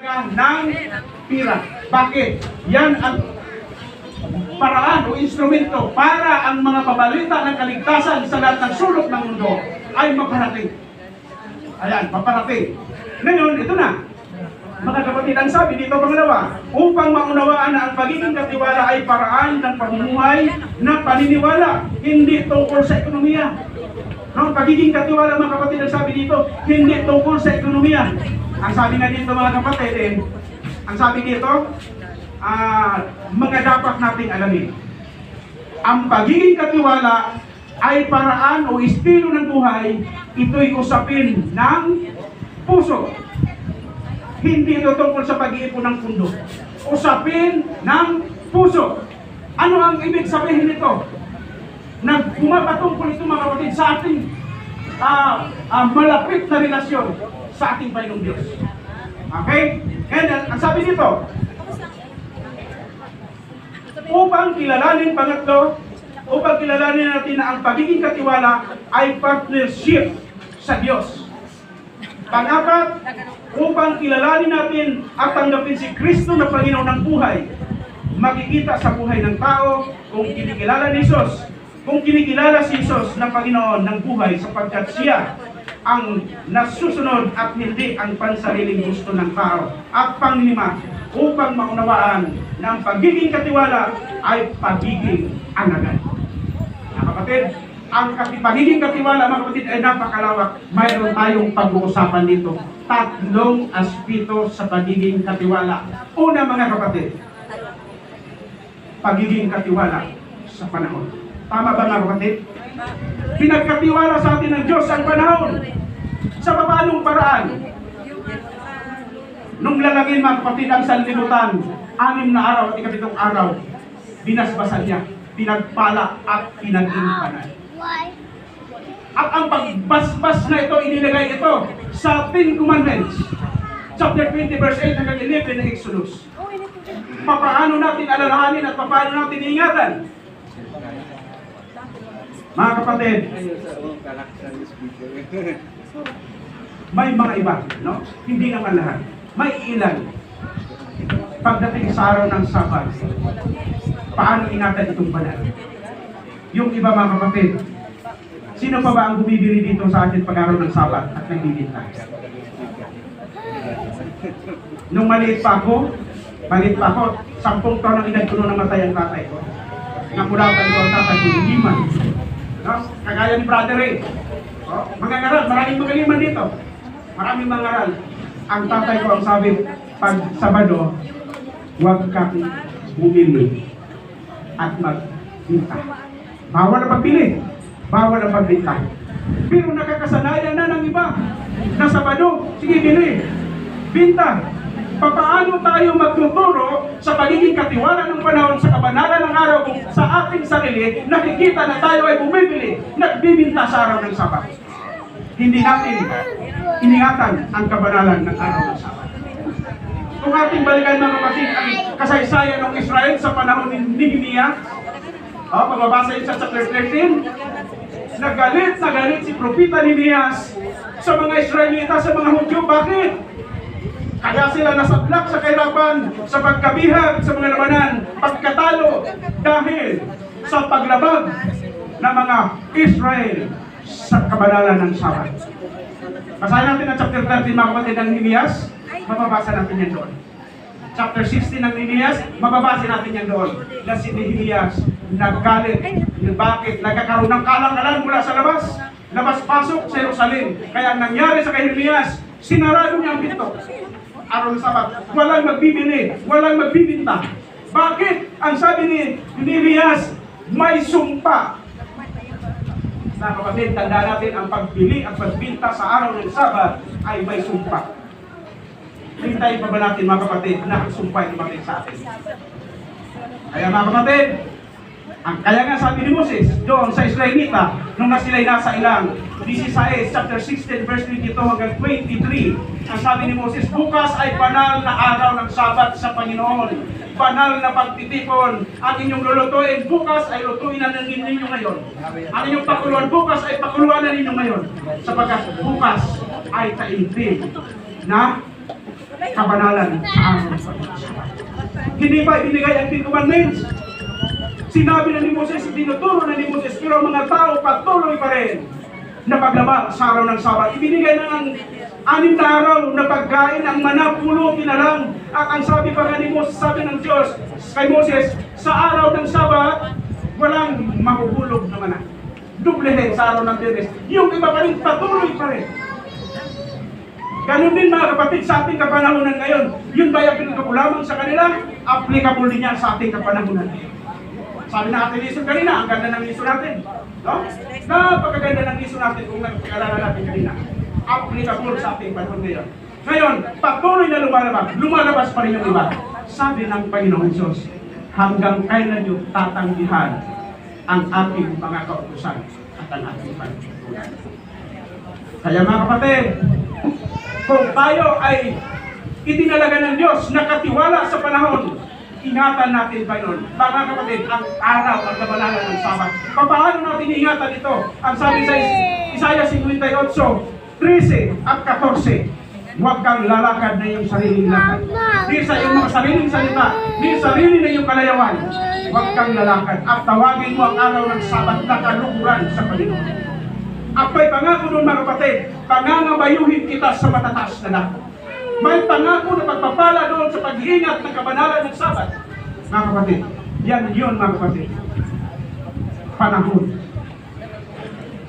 ng pira. Bakit? Yan ang paraan o instrumento para ang mga pabalita ng kaligtasan sa lahat ng sulok ng mundo ay maparating. Ayan, maparating. Ngayon, ito na. Mga kapatid, ang sabi dito pangalawa, upang maunawaan na ang pagiging katiwala ay paraan ng pamumuhay na paniniwala, hindi tungkol sa ekonomiya. No, pagiging katiwala, mga kapatid, ang sabi dito, hindi tungkol sa ekonomiya. Ang sabi nga dito, mga kapatid, ang sabi dito, mga dapat nating alamin. Ang pagiging katiwala ay paraan o estilo ng buhay, ito'y usapin ng puso. Hindi ito tungkol sa pag-iipon ng pundo. Usapin ng puso. Ano ang ibig sabihin nito? Pumapatungkol ito, mga kapatid, sa ating malapit na relasyon sa ating Panginoong Diyos. Okay? And ang sabi dito, upang kilalanin natin na ang pagiging katiwala ay partnership sa Diyos. Pang-apat, upang kilalanin natin at tanggapin si Kristo na Panginoon ng buhay, makikita sa buhay ng tao kung kinikilala ni Jesus, kung kinikilala si Jesus na Panginoon ng buhay sapagkat siya ang nasusunod at hindi ang pansariling gusto ng tao. At panglima, upang maunawaan na ang pagiging katiwala ay pagiging alagad. Mga kapatid, ang pagiging katiwala, mga kapatid, ay napakalawak. Mayroon tayong pag-uusapan dito. Tatlong aspeto sa pagiging katiwala. Una, mga kapatid, pagiging katiwala sa panahon. Tama ba, mga kapatid? Pinagkatiwala sa atin ng Diyos ang panahon. Sa paanong paraan? Nung lalagin, mga kapatid, ang sanlibutan, 6 na araw at 7 araw, binasbasan niya, pinagpala at pinag-impanan. At ang pagbasbas na ito, inilagay ito sa 10 Commandments. Chapter 20, verse 8 hanggang 11 ng Exodus. Paano natin alalahanin at paano natin ingatan? Mga kapatid, may mga iba, no? Hindi naman lahat. May ilan. Pagdating sa araw ng Sabat, paano ingatan itong banal? Yung iba, mga kapatid, sino pa ba ang bumibili dito sa atin pag araw ng Sabat at nagbibinta? Nung maliit pa ako, 10 taon ang edad ko nung namatay ang tatay ko. Napulatan ko ang tatay ko, hindi man. No? Kagaya ni Brother Ray. Mga ngaral, maraming magaliman dito. Maraming mga ngaral. Ang tatay ko ang sabi, pag Sabado, huwag kang bumili at magbinta. Bawal ang pagbili, bawal ang pagbinta. Pero nakakasanayan na ng iba na Sabado, sige bili, binta. Paano tayo magtuturo sa pagiging katiwala ng panahon sa kabanalan ng araw kung sa ating sarili nakikita na tayo ay bumibili, nagbibinta sa araw ng Sabat? Hindi natin iningatan ang kabanalan ng araw ng Sabat. Kung ating balikan, mga kapatid, ang kasaysayan ng Israel sa panahon ni Nehemiah, pababasa yun sa chapter 13, nagalit si Propeta Nehemiah sa mga Israelita, sa mga Hudyo. Bakit? Kaya sila nasablak sa kahirapan, sa pagkabihag, sa mga labanan, pagkatalo, dahil sa paglabag ng mga Israel sa kabanalan ng Sabat. Basahin natin ang chapter 13, mga kapatid, ng Nehemiah. Mababasa natin yan doon. Chapter 16 ng Nehemiah, mababasa natin yan doon. Na si Nehemiah naggalit. Bakit? Nagkakaroon ng kalang-kalan mula sa labas-pasok sa Jerusalem. Kaya ang nangyari sa kay Nehemiah, sinarado niya ang pinto. Araw ng Sabat, walang magbibili, walang magbibinta. Bakit? Ang sabi ni Nehemiah, may sumpa. Mga kapatid, tandaan natin, ang pagbili at pagbinta sa araw ng Sabat ay may sumpa. Hintayin pa ba natin, mga kapatid, na ang sumpa ay dumating sa atin? Kaya, mga kapatid, kaya nga sabi ni Moses doon sa Israelita, nung sila'y nasa ilang 16, chapter 16, verse 22 hanggang 23, ang sabi ni Moses, bukas ay banal na araw ng Sabat sa Panginoon. Banal na pagtitipon. Ang inyong lulutuin bukas ay lutuin na ninyo ngayon. Ang inyong pakuluan bukas ay pakuluan na ninyo ngayon. Sapagkat bukas ay taimtim na kabanalan sa araw ng Sabat. Hindi ba ibinigay ang 10 commandments? Sinabi na ni Moses, tinuturo na ni Moses, pero ang mga tao patuloy pa rin na paglaba sa araw ng Sabat. Ibinigay na ng 6 na araw na pagkain ang manapulo lang. At ang sabi pa nga ni Moses, sabi ng Diyos kay Moses, sa araw ng Sabat, walang mahuhulog na mana. Dublehin sa araw ng Biyernes. Yung iba pa rin, patuloy pa rin. Ganun din mga kapatid sa ating kapanahunan ngayon. Yun ba yung pinagkakulamang sa kanila? Applicable din yan sa ating kapanahunan. Sabi na ating liso kanina, ang ganda ng liso natin. No? Napakaganda ng liso natin kung nagpag-alala natin kanina. Applicable sa ating panahon ngayon. Ngayon, patuloy na lumalabas pa rin yung iba. Sabi ng Panginoong Diyos, hanggang kailan niyo tatanggihan ang ating mga kautusan at ang ating panuntunan. Kaya mga kapatid, kung tayo ay itinalaga ng Diyos, nakatiwala sa panahon, ingatan natin pa yun. Mga kapatid, ang araw, ang kabanalan ng Sabat. Paano natin ingatan ito? Ang sabi sa Isaiah 58, 13 at 14, huwag kang lalakad na iyong sariling lakad. Di sa iyong mga sariling salita, di sarili na iyong kalayawan. Huwag kang lalakad at tawagin mo ang araw ng Sabat na kalukuran sa Panginoon. Ako'y pangako doon mga kapatid, pangangabayuhin kita sa matataas na dako. May pangako na pagpapala doon sa pag-iingat ng kabanalan ng Sabat. Mga kapatid, yan yun mga kapatid. Panahon.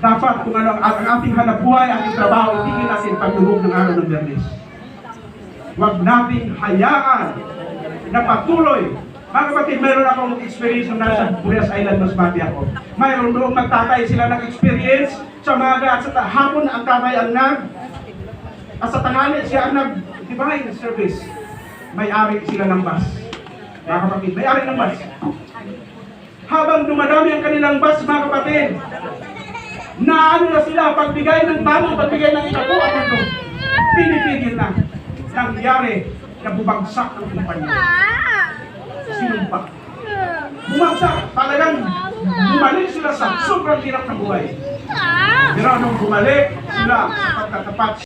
Dapat kung ano ang ating hanapbuhay, ang ating trabaho, tingin natin pagdulog ng araw ng Biyernes. Huwag natin hayaan na patuloy. Mga kapatid, mayroon akong experience na nasa Burias Island, Masbate ako. Mayroon doon magtatay sila ng experience sa mga at sa hapon ang tatay ang at sa tanghali siya ang divine service. May-ari sila ng bus. Mga kapatid, may-ari ng bus. Habang dumadami ang kanilang bus, mga kapatid, na ano na sila, pagbigay ng tamo, pagbigay ng ikapo at ito, pinipigil na. Nangyari na bubagsak ng kumpanya. Sinumpa. Bumagsak, talagang bumalik sila sa sobrang hirap na buhay. Pero nung bumalik sila sa pagtatapat